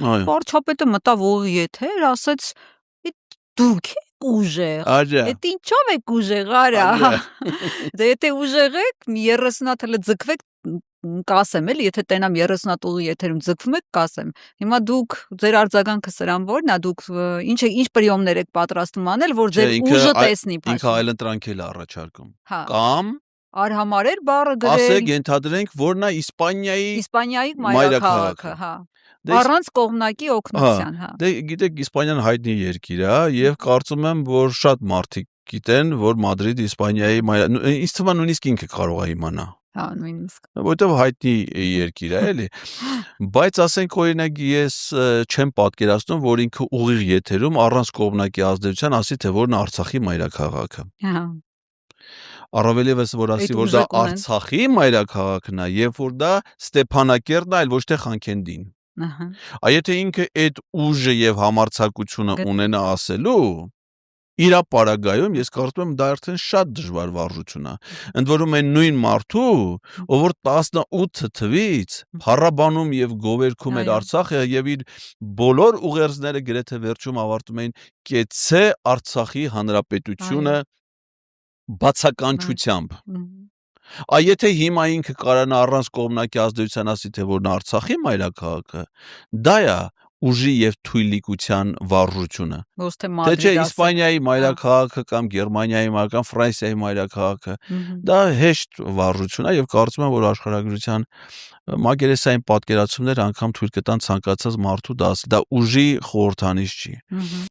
Այո։ Վարչապետը մտավ ուղիղ եթեր, ասեց. Դուք եք ուժեղ։ Աջա։ Էդ ինչով եք ուժեղ, արա։ Դե եթե ուժեղ եք, 30-ատ հələ ձգվեք կասեմ էլի, եթե տենամ 30-ատ ուղիղ եթերում ձգվում եք, կասեմ։ Հիմա դուք ձեր արձագանքը սրան որն է, դուք ինչ պրիոմներ եք պատրաստում անել, որ ձեր ուժը տեսնի Ինքը փաշին։ այլընտրանք էլ առաջարկում։ Հա։ Կամ Արհամարեր բառը գրել։ ասեք, ենթադրենք, որն է Իսպանիայի մայրաքաղաքը, հա։ Առանց կողմնակի օգնության, հա։ Դե գիտեք, Իսպանիան հայտնի երկիր է, եւ կարծում եմ, որ շատ մարդիկ գիտեն, որ Մադրիդը Իսպանիայի ինձ թվում է նույնիսկ ինքը կարող է իմանա։ Հա, նույնիսկ։ Որտեւ հայտնի երկիր է, էլի։ Բայց ասենք օրինակ ես չեմ պատկերացնում, որ ինքը ուղիղ եթերում առանց կողմնակի ազդեցության ասի, թե որն է Արցախի մայրաքաղաքը։ Հա։ Առավել եւս որ ասի, որ դա Արցախի մայրաքաղաքն է, եւ որ դա Ստեփանակերտն է, այլ ոչ թե Խանքենդին։ Ահա։ Եթե ինքը այդ ուժը եւ համարձակությունը ունենա ասելու, իր ապարագայում ես կարծում եմ դա արդեն շատ դժվար վարժություն է։ Ընդ որում այն նույն մարդու, ով որ 18 թվից փառաբանում եւ գովերքում էր Արցախը եւ իր բոլոր ուղերձները գրեթե վերջում ավարտում էին կեցցե Արցախի հանրապետությունը բացականչությամբ։ Եթե հիմա ինքը կարողանա առանց կողմնակի ազդեցության ասի, թե որն Արցախի մայրաքաղաքը, դա է ուժի եւ թույլիկության վարժությունը։ Ոչ թե Թե չէ Իսպանիայի մայրաքաղաքը կամ Գերմանիայի կամ Ֆրանսիայի մայրաքաղաքը, դա հեշտ վարժություն է եւ կարծում եմ, որ աշխարհագրության մակերեսային պատկերացումներ անգամ թույլ կտան ցանկացած մարդու դա ուժի խորհրդանիշ չի։